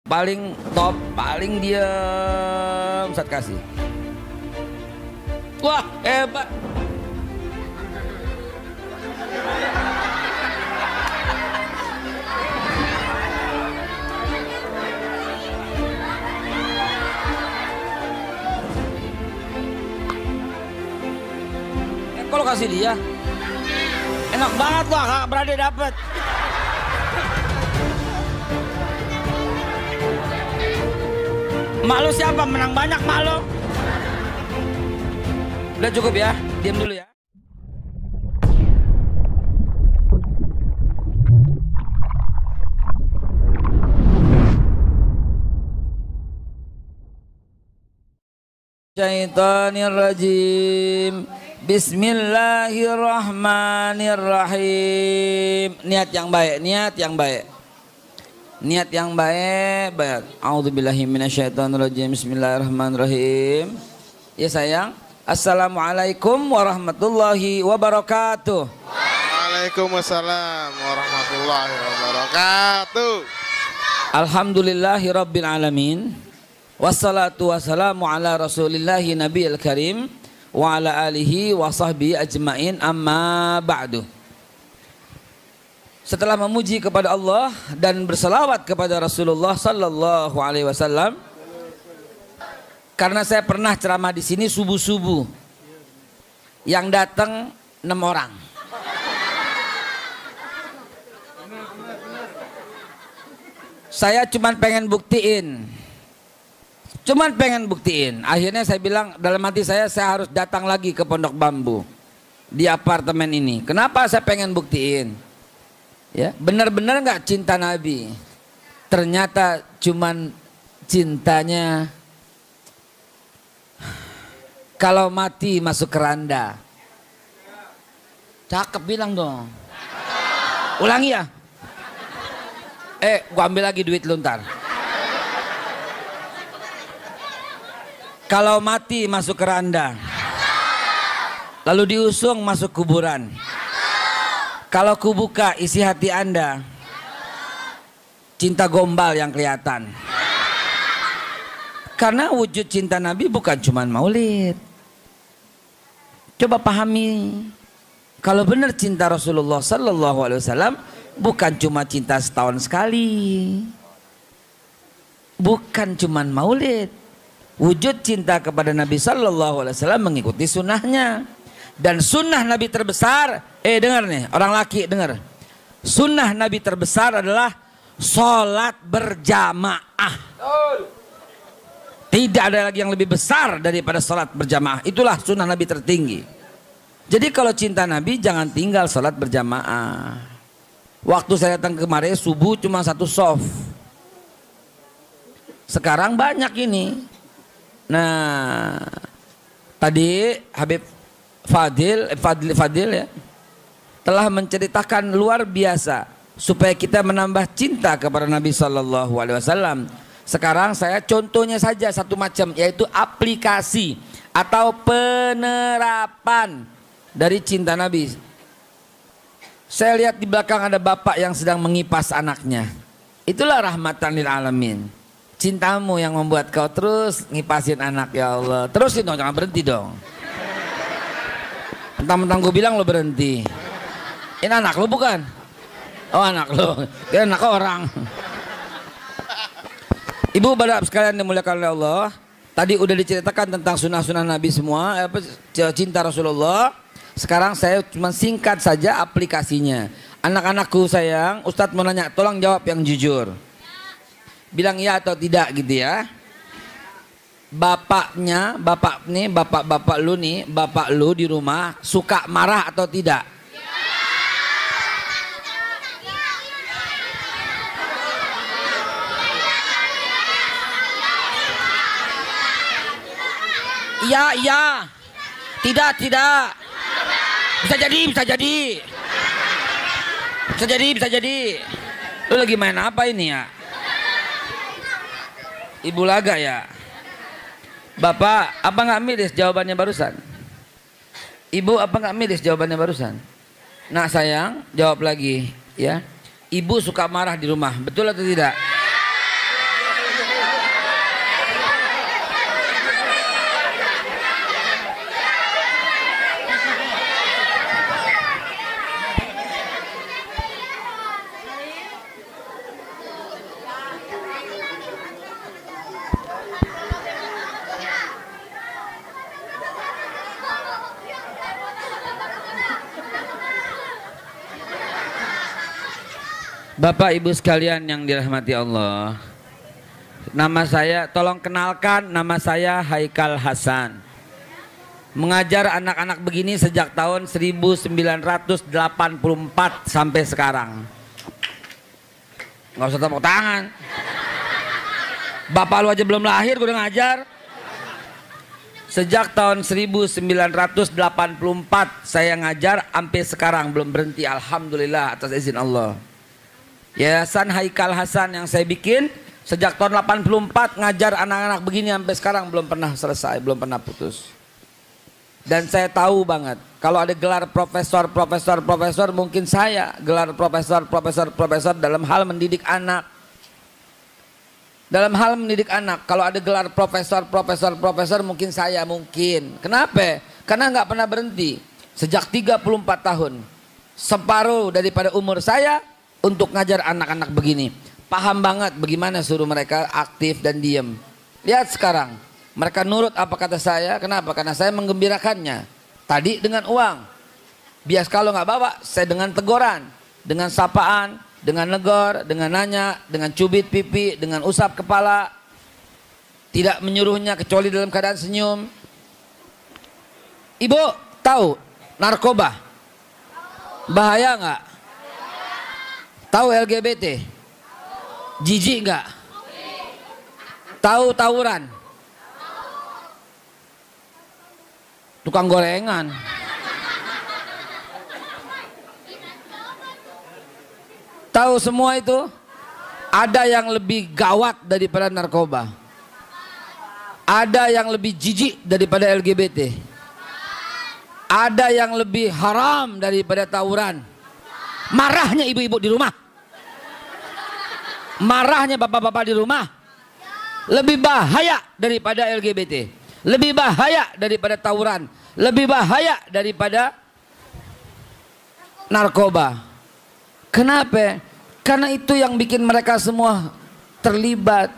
Paling top, paling diam saat kasih. Wah, hebat. Kalau kasih dia enak banget loh, kakak beradik dapet. Mak lu siapa? Menang banyak mak lu. Udah cukup ya, diam dulu ya. Syaitanirrajim. Bismillahirrahmanirrahim. Niat yang baik, niat yang baik. Niat yang baik, baik. A'udzubillahi minasyaitonirrajim. Bismillahirrahmanirrahim. Ya sayang. Assalamualaikum warahmatullahi wabarakatuh. Waalaikumsalam warahmatullahi wabarakatuh. Alhamdulillahi rabbil alamin. Wassalatu wassalamu ala rasulillahi nabiyil karim wa ala alihi wa sahbihi ajmain, amma ba'du. Setelah memuji kepada Allah dan berselawat kepada Rasulullah sallallahu alaihi wasallam, karena saya pernah ceramah di sini subuh-subuh, yang datang 6 orang. Saya cuman pengen buktiin. Akhirnya saya bilang dalam hati saya harus datang lagi ke Pondok Bambu di apartemen ini. Kenapa saya pengen buktiin? Ya, benar-benar nggak cinta Nabi? Ternyata cuman cintanya kalau mati masuk keranda. Cakep bilang dong. Ulangi ya. Gua ambil lagi duit lu ntar. Kalau mati masuk keranda, lalu diusung masuk kuburan. Kalau kubuka isi hati Anda, cinta gombal yang kelihatan. Karena wujud cinta Nabi bukan cuma maulid. Coba pahami, kalau benar cinta Rasulullah sallallahu alaihi wasallam bukan cuma cinta setahun sekali, bukan cuma maulid. Wujud cinta kepada Nabi sallallahu alaihi wasallam mengikuti sunnahnya. Dan sunnah Nabi terbesar, dengar nih orang laki dengar. Sunnah Nabi terbesar adalah sholat berjamaah. Tidak ada lagi yang lebih besar daripada sholat berjamaah. Itulah sunnah Nabi tertinggi. Jadi kalau cinta Nabi jangan tinggal sholat berjamaah. Waktu saya datang kemarin subuh cuma 1 shaf. Sekarang banyak ini. Nah, tadi Habib Fadil ya telah menceritakan luar biasa supaya kita menambah cinta kepada Nabi sallallahu alaihi wasallam. Sekarang saya contohnya saja satu macam, yaitu aplikasi atau penerapan dari cinta Nabi. Saya lihat di belakang ada bapak yang sedang mengipas anaknya. Itulah rahmatan lil alamin. Cintamu yang membuat kau terus ngipasin anak, ya Allah. Terusin dong, jangan berhenti dong. Mentang-mentang gue bilang lo berhenti. Ini anak lo bukan? Oh anak lo, dia anak orang. Ibu bapak sekalian dimuliakan oleh Allah. Tadi udah diceritakan tentang sunnah-sunnah Nabi semua, cinta Rasulullah. Sekarang saya cuma singkat saja aplikasinya. Anak-anakku sayang, Ustadz mau nanya, tolong jawab yang jujur. Bilang ya atau tidak gitu ya. Bapak lu di rumah suka marah atau tidak? Iya. Tidak. Bisa jadi. Lu lagi main apa ini ya? Ibu Laga ya. Bapak, apa nggak miris jawabannya barusan? Ibu, apa nggak miris jawabannya barusan? Nah sayang, jawab lagi ya. Ibu suka marah di rumah, betul atau tidak? Bapak Ibu sekalian yang dirahmati Allah, nama saya, tolong kenalkan, nama saya Haikal Hasan. Mengajar anak-anak begini sejak tahun 1984 sampai sekarang. Nggak usah tepuk tangan. Bapak lu aja belum lahir gue udah ngajar. Sejak tahun 1984 saya ngajar sampai sekarang belum berhenti, alhamdulillah atas izin Allah. Yayasan Haikal Hasan yang saya bikin sejak tahun 84 ngajar anak-anak begini sampai sekarang belum pernah selesai, belum pernah putus. Dan saya tahu banget kalau ada gelar profesor mungkin saya gelar profesor dalam hal mendidik anak. Dalam hal mendidik anak, kalau ada gelar profesor mungkin saya mungkin. Kenapa? Karena nggak pernah berhenti. Sejak 34 tahun. Separuh daripada umur saya untuk ngajar anak-anak begini. Paham banget bagaimana suruh mereka aktif dan diem. Lihat sekarang, mereka nurut apa kata saya. Kenapa? Karena saya menggembirakannya. Tadi dengan uang. Bias kalau nggak bawa, saya dengan teguran, dengan sapaan, dengan negor, dengan nanya, dengan cubit pipi, dengan usap kepala. Tidak menyuruhnya kecuali dalam keadaan senyum. Ibu tahu narkoba? Bahaya nggak? Tahu LGBT? Jijik nggak? Tahu tawuran? Tukang gorengan. Tahu semua itu? Ada yang lebih gawat daripada narkoba. Ada yang lebih jijik daripada LGBT. Ada yang lebih haram daripada tawuran. Marahnya ibu-ibu di rumah. Marahnya bapak-bapak di rumah. Lebih bahaya daripada LGBT. Lebih bahaya daripada tawuran. Lebih bahaya daripada narkoba. Kenapa? Karena itu yang bikin mereka semua terlibat.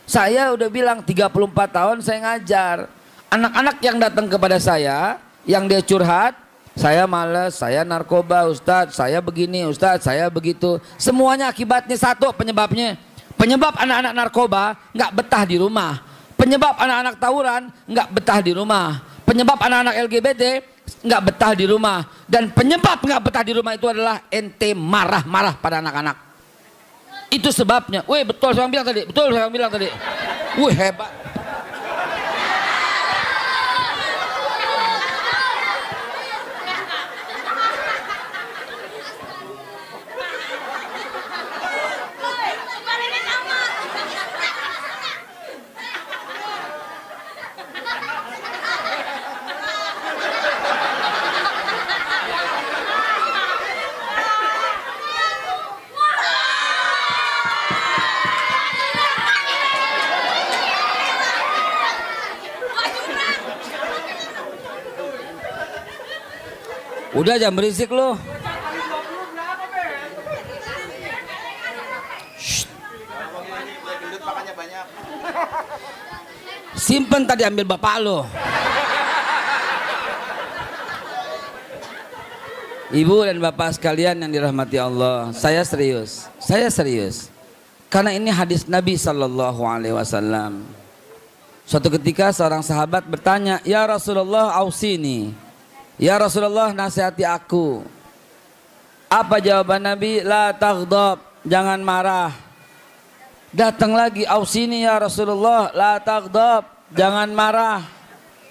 Saya udah bilang 34 tahun saya ngajar. Anak-anak yang datang kepada saya, yang dia curhat, saya malas, saya narkoba Ustadz, saya begini Ustadz, saya begitu. Semuanya akibatnya satu penyebabnya. Penyebab anak-anak narkoba nggak betah di rumah. Penyebab anak-anak tawuran nggak betah di rumah. Penyebab anak-anak LGBT nggak betah di rumah. Dan penyebab nggak betah di rumah itu adalah ente marah-marah pada anak-anak. Itu sebabnya. Wih betul saya bilang tadi. Betul saya bilang tadi. Wih hebat. Udah jangan berisik lu. Simpen tadi ambil bapak lu. Ibu dan bapak sekalian yang dirahmati Allah, saya serius. Saya serius. Karena ini hadis Nabi sallallahu alaihi wasallam. Suatu ketika seorang sahabat bertanya, "Ya Rasulullah, ausini." Ya Rasulullah, nasihati aku. Apa jawaban Nabi? La taghdab, jangan marah. Datang lagi, ausini ya Rasulullah, la taghdab, jangan marah.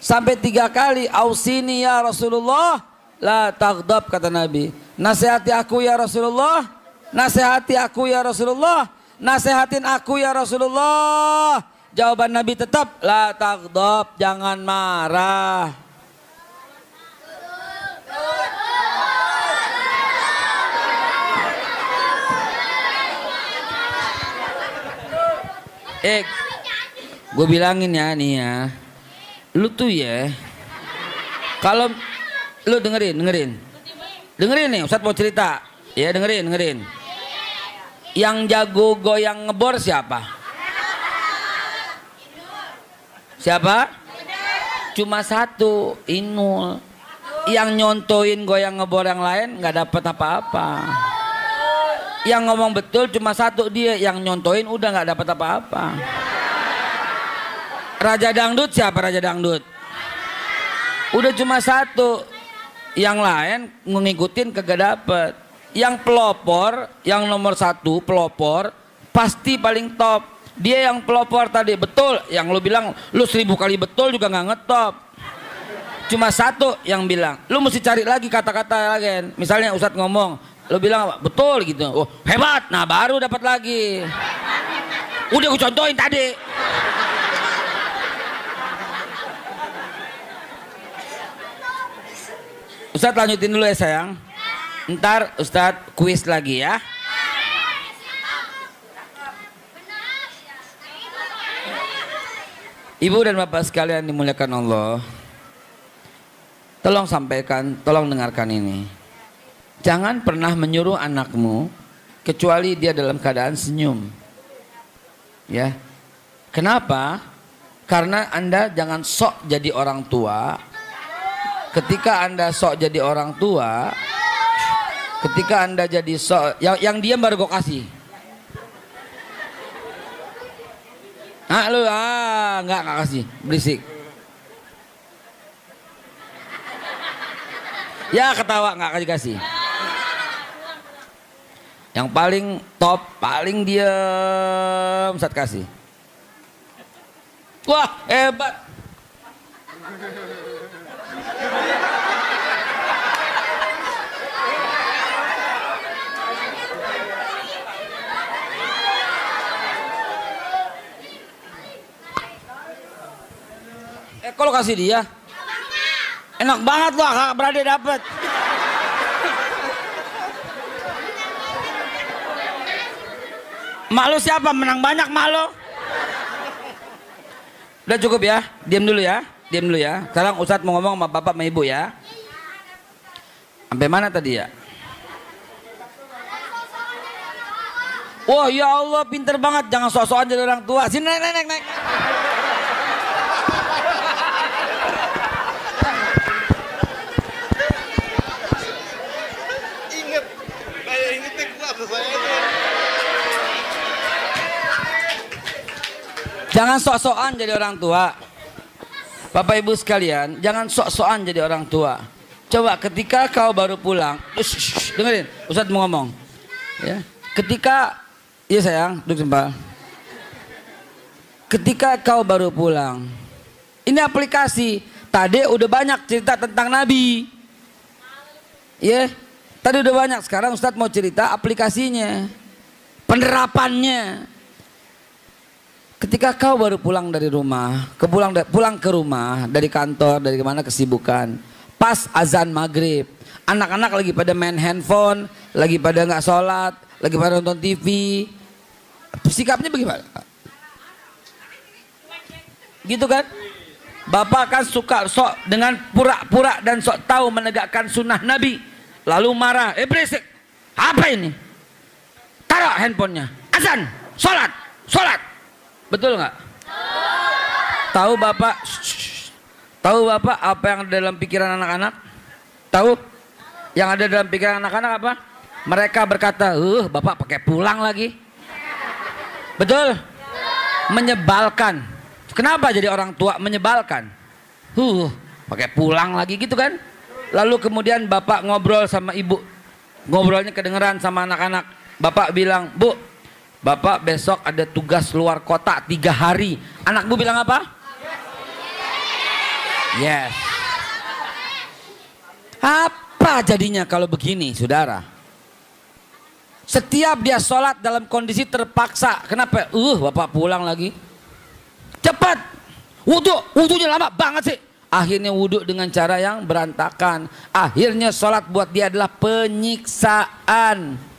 Sampai 3 kali, ausini ya Rasulullah, la taghdab, kata Nabi. Nasihati aku ya Rasulullah, nasihati aku ya Rasulullah, nasihatin aku ya Rasulullah. Jawaban Nabi tetap, la taghdab, jangan marah. Gue bilangin ya nih ya, lu tuh ya, kalau lu dengerin nih, Ustadz mau cerita, ya dengerin. Yang jago goyang ngebor siapa? Siapa? Cuma satu, Inul. Yang nyontoin goyang ngebor yang lain nggak dapet apa-apa. Yang ngomong betul cuma satu dia, yang nyontoin udah nggak dapat apa-apa. Raja dangdut siapa raja dangdut? Udah cuma satu, yang lain ngikutin kagak dapet. Yang pelopor, yang nomor satu pelopor pasti paling top. Dia yang pelopor tadi betul, yang lu bilang lu 1000 kali betul juga nggak ngetop. Cuma satu yang bilang, lu mesti cari lagi kata-kata lagi. Misalnya Ustadz ngomong, lu bilang apa? Betul gitu, oh hebat, nah baru dapat lagi. Udah gue contohin tadi. Ustadz lanjutin dulu ya sayang. Ntar Ustadz kuis lagi ya. Ibu dan bapak sekalian dimuliakan Allah, tolong sampaikan, tolong dengarkan ini. Jangan pernah menyuruh anakmu kecuali dia dalam keadaan senyum. Ya. Kenapa? Karena Anda jangan sok jadi orang tua. Ketika Anda sok jadi orang tua, ketika Anda jadi sok yang diam baru gue kasih. Lu nggak kasih, berisik. Ya ketawa nggak kasih. Yang paling top, paling diam saat kasih. Wah hebat. Kalau kasih dia enak banget loh, kakak beradik dapet. Mak lu siapa? Menang banyak mak lu. Udah cukup ya, diam dulu ya, diam dulu ya. Sekarang Ustadz mau ngomong sama bapak sama ibu ya. Sampai mana tadi ya? Wah ya Allah pinter banget, jangan sok-sokan jadi orang tua. Sini naik. Jangan sok-sokan jadi orang tua. Bapak ibu sekalian, jangan sok-sokan jadi orang tua. Coba ketika kau baru pulang, dengerin, Ustadz mau ngomong. Ya. Ketika, iya sayang, duduk sempal. Ketika kau baru pulang, ini aplikasi. Tadi udah banyak cerita tentang Nabi. Ya, tadi udah banyak. Sekarang Ustadz mau cerita aplikasinya, penerapannya. Ketika kau baru pulang dari rumah, pulang ke rumah dari kantor, dari mana kesibukan, pas azan maghrib, anak-anak lagi pada main handphone, lagi pada nggak sholat, lagi pada nonton TV, sikapnya bagaimana? Gitu kan? Bapak kan suka sok dengan pura-pura dan sok tahu menegakkan sunnah Nabi, lalu marah, berisik, apa ini? Taruh handphonenya, azan, sholat. Betul nggak? Tahu bapak? Tahu bapak apa yang ada dalam pikiran anak-anak? Tahu? Yang ada dalam pikiran anak-anak apa? Mereka berkata, bapak pakai pulang lagi. Betul? Menyebalkan. Kenapa jadi orang tua menyebalkan? Pakai pulang lagi gitu kan? Lalu kemudian bapak ngobrol sama ibu, ngobrolnya kedengeran sama anak-anak. Bapak bilang, Bu, bapak besok ada tugas luar kota 3 hari. Anak bu bilang apa? Yes. Apa jadinya kalau begini, saudara? Setiap dia sholat dalam kondisi terpaksa. Kenapa? Bapak pulang lagi. Cepat. Wudhunya lama banget sih. Akhirnya wudhu dengan cara yang berantakan. Akhirnya sholat buat dia adalah penyiksaan.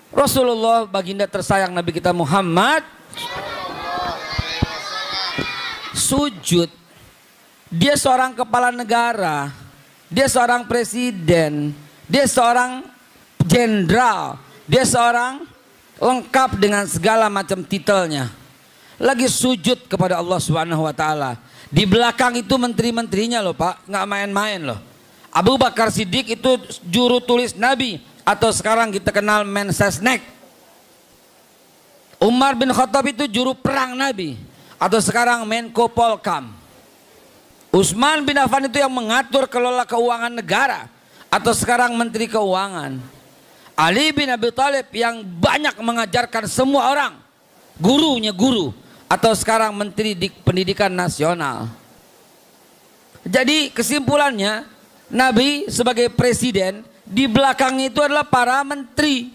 Rasulullah baginda tersayang Nabi kita Muhammad sujud. Dia seorang kepala negara, dia seorang presiden, dia seorang jenderal, dia seorang lengkap dengan segala macam titelnya. Lagi sujud kepada Allah Subhanahu wa taala. Di belakang itu menteri-menterinya loh Pak, nggak main-main loh. Abu Bakar Siddiq itu juru tulis Nabi. atau sekarang kita kenal Mensesnek. Umar bin Khattab itu juru perang Nabi, atau sekarang Menko Polkam. Utsman bin Affan itu yang mengatur kelola keuangan negara, atau sekarang Menteri Keuangan. Ali bin Abi Thalib yang banyak mengajarkan semua orang, gurunya guru, atau sekarang Menteri Pendidikan Nasional. Jadi kesimpulannya, Nabi sebagai presiden, di belakangnya itu adalah para menteri.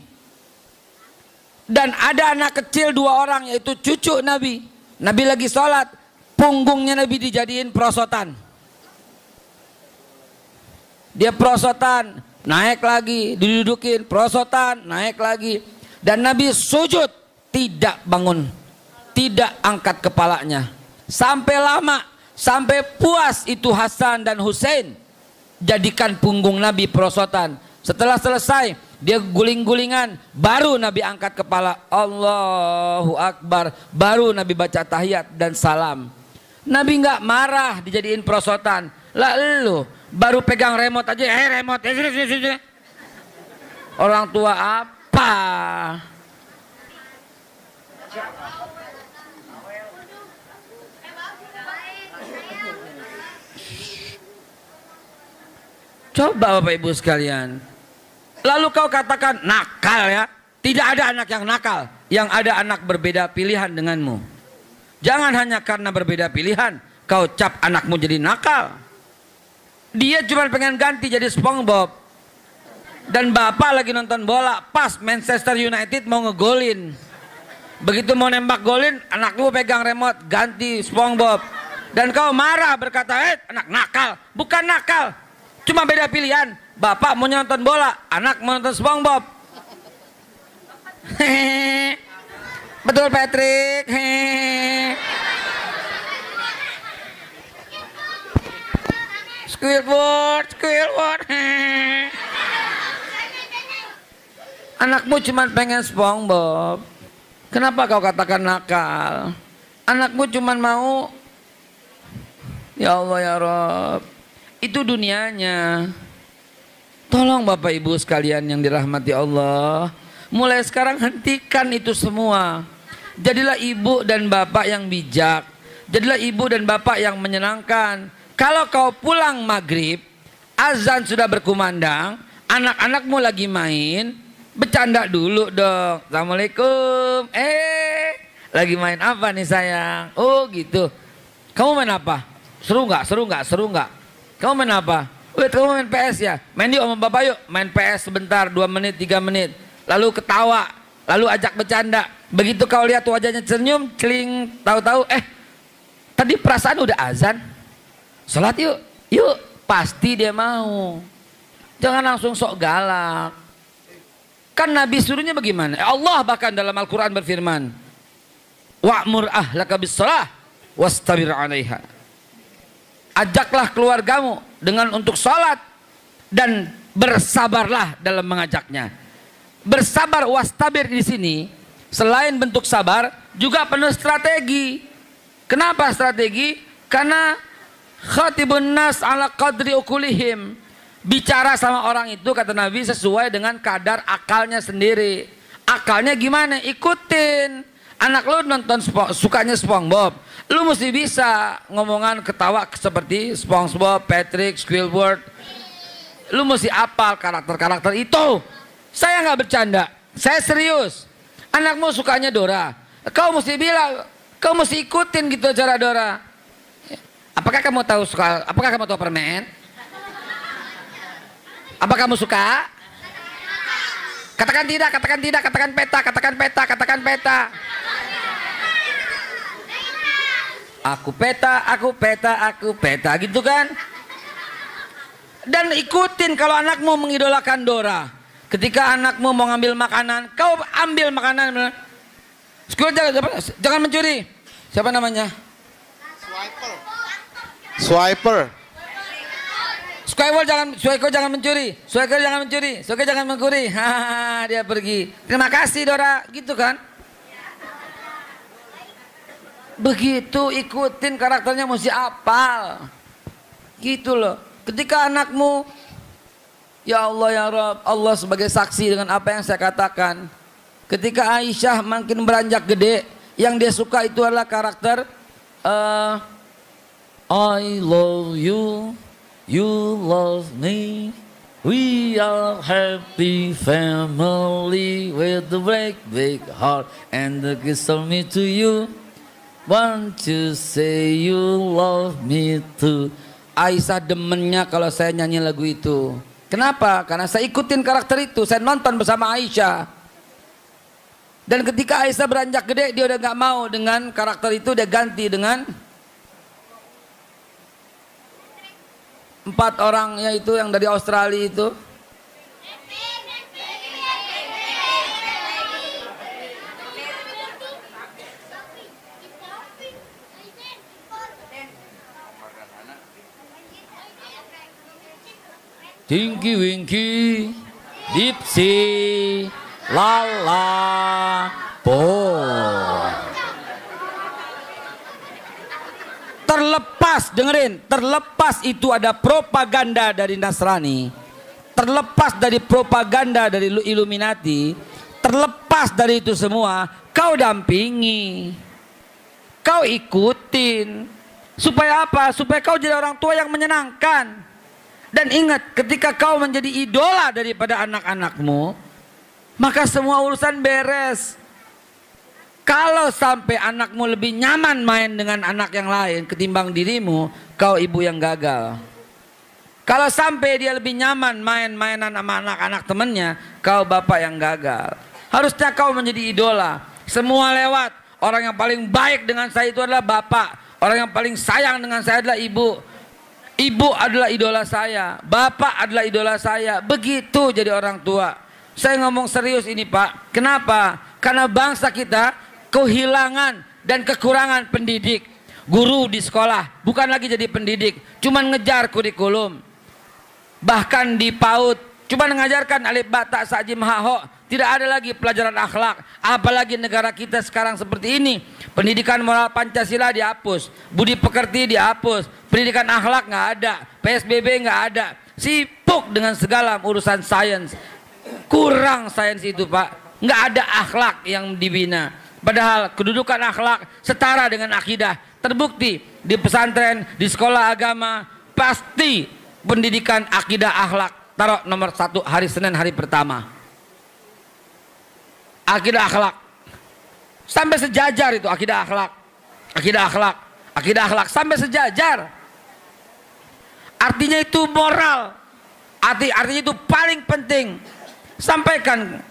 Dan ada anak kecil 2 orang, yaitu cucu Nabi. Nabi lagi sholat, punggungnya Nabi dijadiin perosotan. Dia perosotan, naik lagi, didudukin, perosotan, naik lagi. Dan Nabi sujud, tidak bangun, tidak angkat kepalanya. Sampai lama, sampai puas itu Hasan dan Hussein. Jadikan punggung Nabi perosotan. Setelah selesai, dia guling-gulingan, baru Nabi angkat kepala, Allahu Akbar, baru Nabi baca tahiyat dan salam. Nabi nggak marah dijadiin perosotan. Lah lu baru pegang remote aja, remote, orang tua apa? Coba Bapak Ibu sekalian. Lalu kau katakan nakal ya. Tidak ada anak yang nakal. Yang ada anak berbeda pilihan denganmu. Jangan hanya karena berbeda pilihan kau cap anakmu jadi nakal. Dia cuma pengen ganti jadi SpongeBob. Dan bapak lagi nonton bola, pas Manchester United mau ngegolin. Begitu mau nembak golin, anakmu pegang remote ganti SpongeBob. Dan kau marah berkata, anak nakal. Bukan nakal, cuma beda pilihan. Bapak mau nonton bola, anak mau nonton SpongeBob. Betul Patrick. Squidward, Squidward. Anakmu cuma pengen SpongeBob. Kenapa kau katakan nakal? Anakmu cuma mau, ya Allah ya Rob, itu dunianya. Tolong Bapak Ibu sekalian yang dirahmati Allah, mulai sekarang hentikan itu semua. Jadilah ibu dan bapak yang bijak. Jadilah ibu dan bapak yang menyenangkan. Kalau kau pulang maghrib, azan sudah berkumandang, anak-anakmu lagi main, bercanda dulu dong. Assalamualaikum. Lagi main apa nih sayang? Oh gitu. Kamu main apa? Seru nggak? Seru nggak? Seru nggak? Kamu main apa? Kamu main PS ya? Main yuk sama bapak yuk. Main PS sebentar, 2 menit, 3 menit. Lalu ketawa, lalu ajak bercanda. Begitu kau lihat wajahnya senyum, celing, tahu-tahu, tadi perasaan udah azan. Sholat yuk, yuk. Pasti dia mau. Jangan langsung sok galak. Kan Nabi suruhnya bagaimana? Allah bahkan dalam Al-Quran berfirman, wa'mur ahlaka bis-shalah wastabir 'alaiha. Ajaklah keluargamu dengan untuk sholat dan bersabarlah dalam mengajaknya. Bersabar wastabir di sini selain bentuk sabar juga penuh strategi. Kenapa strategi? Karena khatibun nas ala qadri ukulihim. Bicara sama orang itu kata Nabi sesuai dengan kadar akalnya sendiri. Akalnya gimana? Ikutin. Anak lu nonton sukanya SpongeBob, lu mesti bisa ngomongan ketawa seperti SpongeBob, Patrick, Squidward. Lu mesti apal karakter-karakter itu. Saya nggak bercanda, saya serius. Anakmu sukanya Dora, kau mesti bilang, kau mesti ikutin gitu cara Dora. Apakah kamu tahu permen? Apa kamu suka? Katakan tidak, katakan tidak, katakan peta, katakan peta, katakan peta. Aku peta, aku peta, aku peta, gitu kan? Dan ikutin kalau anakmu mengidolakan Dora. Ketika anakmu mau ngambil makanan, kau ambil makanan. Jangan mencuri. Siapa namanya? Swiper. Swiper jangan mencuri. Swiper jangan mencuri. Swiper jangan mencuri. Hahaha, dia pergi. Terima kasih Dora, gitu kan? Begitu ikutin karakternya mesti apal. Gitu loh. Ketika anakmu Ya Allah ya Rabb, Allah sebagai saksi dengan apa yang saya katakan. Ketika Aisyah makin beranjak gede, yang dia suka itu adalah karakter I love you, you love me, we are happy family with the big heart and the kiss of me to you. Want to say you love me too. Aisyah demennya kalau saya nyanyi lagu itu. Kenapa? Karena saya ikutin karakter itu, saya nonton bersama Aisyah. Dan ketika Aisyah beranjak gede, dia udah gak mau dengan karakter itu, dia ganti dengan 4 orang yaitu yang dari Australia itu. Tinky Winky, Dipsy, Lala, Po. Terlepas, dengerin, terlepas itu ada propaganda dari Nasrani, terlepas dari propaganda dari Illuminati, terlepas dari itu semua, kau dampingi, kau ikutin. Supaya apa? Supaya kau jadi orang tua yang menyenangkan. Dan ingat, ketika kau menjadi idola daripada anak-anakmu, maka semua urusan beres. Kalau sampai anakmu lebih nyaman main dengan anak yang lain ketimbang dirimu, kau ibu yang gagal. Kalau sampai dia lebih nyaman main-mainan sama anak-anak temannya, kau bapak yang gagal. Harusnya kau menjadi idola. Semua lewat. Orang yang paling baik dengan saya itu adalah bapak. Orang yang paling sayang dengan saya adalah ibu. Ibu adalah idola saya, bapak adalah idola saya. Begitu jadi orang tua. Saya ngomong serius ini Pak. Kenapa? Karena bangsa kita kehilangan dan kekurangan pendidik. Guru di sekolah bukan lagi jadi pendidik, cuman ngejar kurikulum. Bahkan di PAUD cuman mengajarkan alif ba ta sa jim ha ho. Tidak ada lagi pelajaran akhlak. Apalagi negara kita sekarang seperti ini. Pendidikan moral Pancasila dihapus, budi pekerti dihapus, pendidikan akhlak nggak ada, PSBB nggak ada. Sibuk dengan segala urusan sains. Kurang sains itu Pak. Nggak ada akhlak yang dibina. Padahal kedudukan akhlak setara dengan akidah. Terbukti di pesantren, di sekolah agama, pasti pendidikan akidah akhlak taruh nomor 1 hari Senin hari pertama. Akidah akhlak. Sampai sejajar itu akidah akhlak. Akidah akhlak. Akidah akhlak sampai sejajar. Artinya itu moral. Artinya itu paling penting. Sampaikan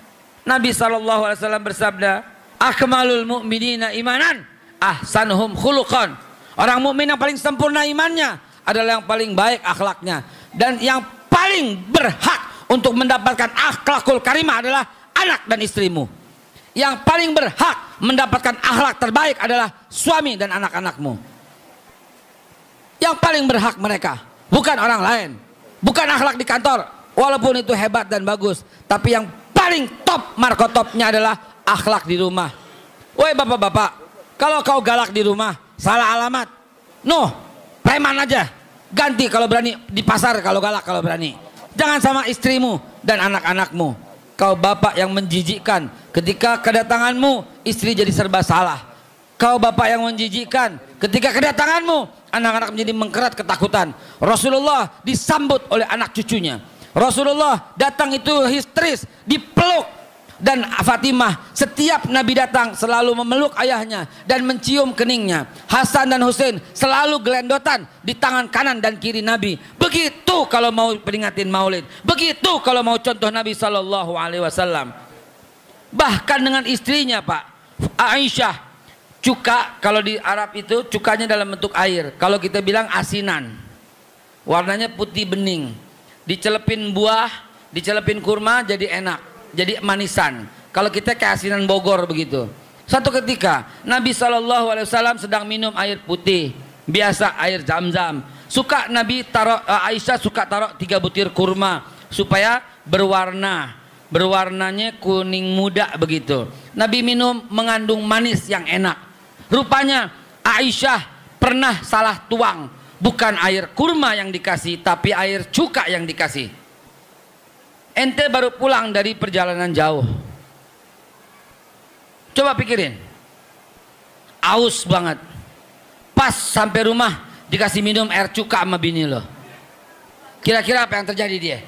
Nabi SAW bersabda, akmalul mu'minina imanan ahsanuhum khuluqan. Orang mukmin yang paling sempurna imannya adalah yang paling baik akhlaknya. Dan yang paling berhak untuk mendapatkan akhlakul karimah adalah anak dan istrimu. Yang paling berhak mendapatkan akhlak terbaik adalah suami dan anak-anakmu. Yang paling berhak mereka, bukan orang lain. Bukan akhlak di kantor, walaupun itu hebat dan bagus. Tapi yang paling top, markotopnya adalah akhlak di rumah. Woi bapak-bapak, kalau kau galak di rumah, salah alamat. Preman aja. Ganti kalau berani, di pasar kalau galak kalau berani. Jangan sama istrimu dan anak-anakmu. Kau bapak yang menjijikkan. Ketika kedatanganmu, istri jadi serba salah. Kau bapak yang menjijikkan. Ketika kedatanganmu, anak-anak menjadi mengkerat ketakutan. Rasulullah disambut oleh anak cucunya. Rasulullah datang itu histeris, dipeluk. Dan Fatimah setiap Nabi datang selalu memeluk ayahnya dan mencium keningnya. Hasan dan Husain selalu gelendotan di tangan kanan dan kiri Nabi. Begitu kalau mau peringatin maulid. Begitu kalau mau contoh Nabi SAW. Bahkan dengan istrinya Pak, Aisyah, cuka kalau di Arab itu cukanya dalam bentuk air. Kalau kita bilang asinan, warnanya putih bening. Dicelepin buah, dicelepin kurma jadi enak. Jadi manisan. Kalau kita kayak asinan Bogor begitu. Suatu ketika Nabi SAW sedang minum air putih, biasa air zam-zam. Suka Nabi taruh, Aisyah suka taruh 3 butir kurma supaya berwarna. Berwarnanya kuning muda begitu. Nabi minum mengandung manis yang enak. Rupanya Aisyah pernah salah tuang. Bukan air kurma yang dikasih, tapi air cuka yang dikasih. Ente baru pulang dari perjalanan jauh. Coba pikirin. Aus banget. Pas sampai rumah dikasih minum air cuka sama bini lo. Kira-kira apa yang terjadi dia?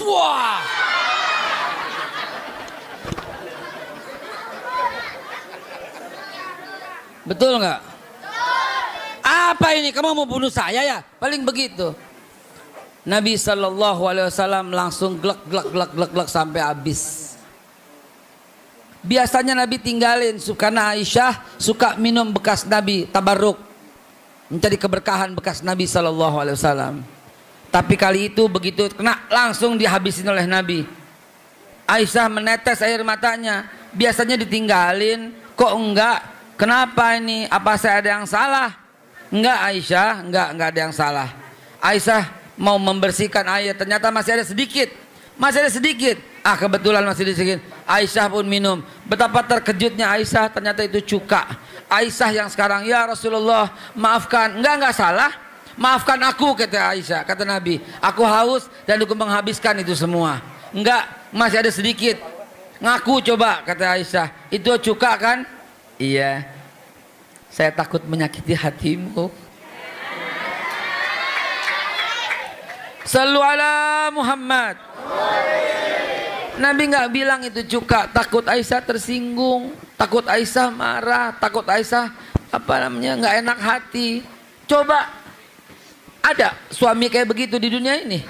Wah. Betul nggak? Apa ini? Kamu mau bunuh saya ya? Paling begitu. Nabi SAW langsung glek sampai habis. Biasanya Nabi tinggalin karena Aisyah suka minum bekas Nabi, tabarruk, mencari keberkahan bekas Nabi SAW. Tapi kali itu begitu kena langsung dihabisin oleh Nabi. Aisyah menetes air matanya. Biasanya ditinggalin, kok enggak? Kenapa ini? Apa saya ada yang salah? Enggak Aisyah, enggak ada yang salah. Aisyah mau membersihkan air, ternyata masih ada sedikit. Masih ada sedikit. Kebetulan masih sedikit. Aisyah pun minum. Betapa terkejutnya Aisyah, ternyata itu cuka. Aisyah yang sekarang, ya Rasulullah, maafkan. Enggak salah. Maafkan aku, kata Aisyah, kata Nabi. Aku haus dan aku menghabiskan itu semua. Enggak, masih ada sedikit. Ngaku coba, kata Aisyah. Itu cuka kan? Iya. Saya takut menyakiti hatimu. Sallu ala Muhammad. Nabi nggak bilang itu cuka. Takut Aisyah tersinggung. Takut Aisyah marah. Takut Aisyah nggak enak hati. Coba. Ada suami kayak begitu di dunia ini?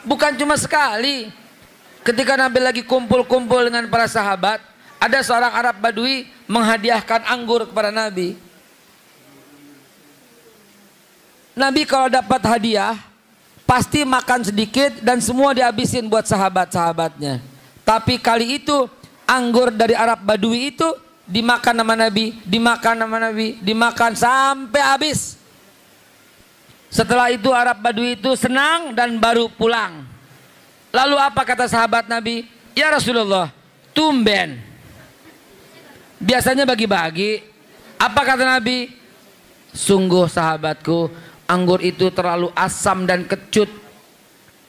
Bukan cuma sekali. Ketika Nabi lagi kumpul-kumpul dengan para sahabat, ada seorang Arab Badui menghadiahkan anggur kepada Nabi. Nabi kalau dapat hadiah, pasti makan sedikit dan semua dihabisin buat sahabat-sahabatnya. Tapi kali itu, anggur dari Arab Badui itu dimakan sama Nabi, dimakan sampai habis. Setelah itu Arab Badui itu senang dan baru pulang. Lalu apa kata sahabat Nabi? Ya Rasulullah, tumben. Biasanya bagi-bagi. Apa kata Nabi? Sungguh sahabatku, anggur itu terlalu asam dan kecut.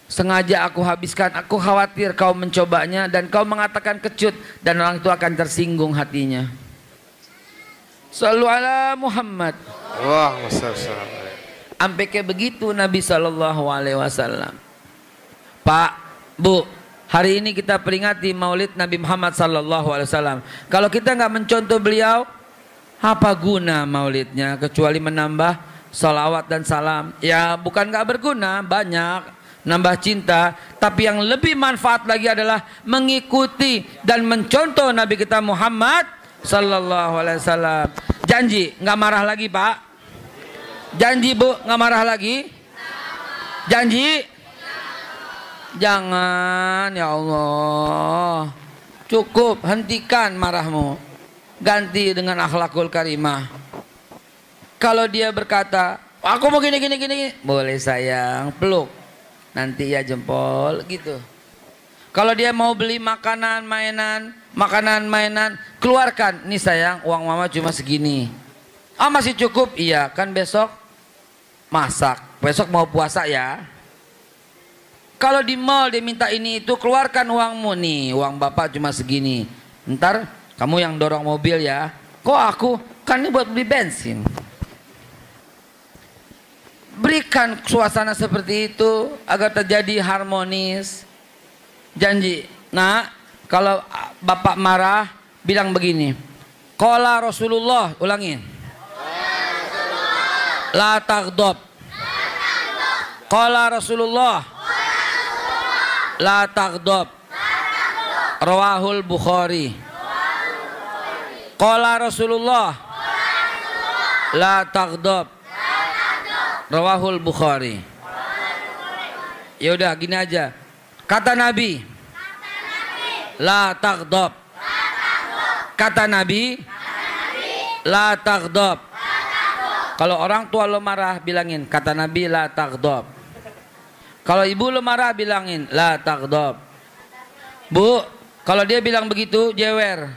Sengaja aku habiskan. Aku khawatir kau mencobanya dan kau mengatakan kecut. Dan orang itu akan tersinggung hatinya. Sallu ala Muhammad. Allahumma shalli. Sampai kayak begitu Nabi SAW. Pak, Bu, hari ini kita peringati Maulid Nabi Muhammad SAW. Kalau kita nggak mencontoh beliau, apa guna maulidnya kecuali menambah salawat dan salam? Ya bukan nggak berguna, banyak nambah cinta. Tapi yang lebih manfaat lagi adalah mengikuti dan mencontoh Nabi kita Muhammad SAW. Janji nggak marah lagi Pak? Janji Bu nggak marah lagi? Janji? Jangan ya Allah. Cukup, hentikan marahmu. Ganti dengan akhlakul karimah. Kalau dia berkata, aku mau gini, boleh sayang, peluk. Nanti ya jempol gitu. Kalau dia mau beli makanan, mainan, keluarkan. Nih sayang, uang mama cuma segini. Masih cukup? Iya, kan besok masak. Besok mau puasa ya. Kalau di mall dia minta ini itu, keluarkan uangmu. Nih uang bapak cuma segini. Ntar kamu yang dorong mobil ya. Kok aku? Kan ini buat beli bensin. Berikan suasana seperti itu agar terjadi harmonis. Janji. Nah, kalau bapak marah bilang begini. Qala Rasulullah, ulangin. La taghdab. Qala Rasulullah. La taghdab. Rawahul Bukhari. Qala Rasulullah. La taghdab. Rawahul Bukhari. Ya udah gini aja. Kata Nabi. La taghdab. Kata Nabi. La taghdab. Kalau orang tua lo marah bilangin kata Nabi la taghdab. Kalau ibu lo marah bilangin la taghdab. Bu, kalau dia bilang begitu jewer.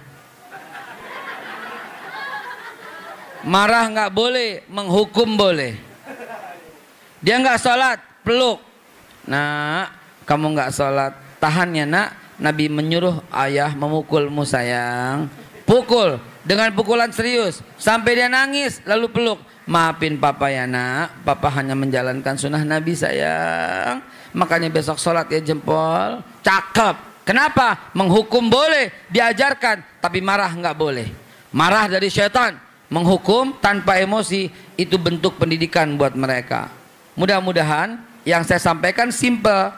marah nggak boleh, menghukum boleh. Dia nggak sholat, peluk. Nak, kamu nggak sholat, tahan ya nak. Nabi menyuruh ayah memukulmu sayang. Pukul dengan pukulan serius sampai dia nangis, lalu peluk. Maafin papa ya nak, papa hanya menjalankan sunnah Nabi sayang. Makanya besok sholat ya jempol. Cakep. Kenapa? Menghukum boleh, diajarkan, tapi marah nggak boleh. Marah dari syaitan, menghukum tanpa emosi, itu bentuk pendidikan buat mereka. Mudah-mudahan yang saya sampaikan simple,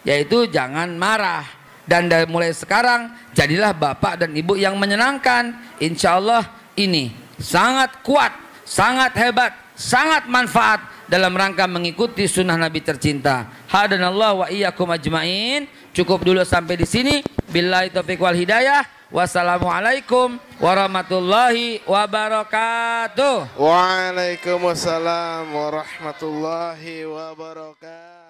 yaitu jangan marah. Dan dari mulai sekarang jadilah bapak dan ibu yang menyenangkan. Insya Allah ini sangat kuat, sangat hebat, sangat manfaat dalam rangka mengikuti sunnah Nabi tercinta. Hadanallah wa iyyakum ajmain. Cukup dulu sampai di sini. Billahi taufiq wal hidayah. Wassalamualaikum warahmatullahi wabarakatuh. Waalaikumsalam warahmatullahi wabarakatuh.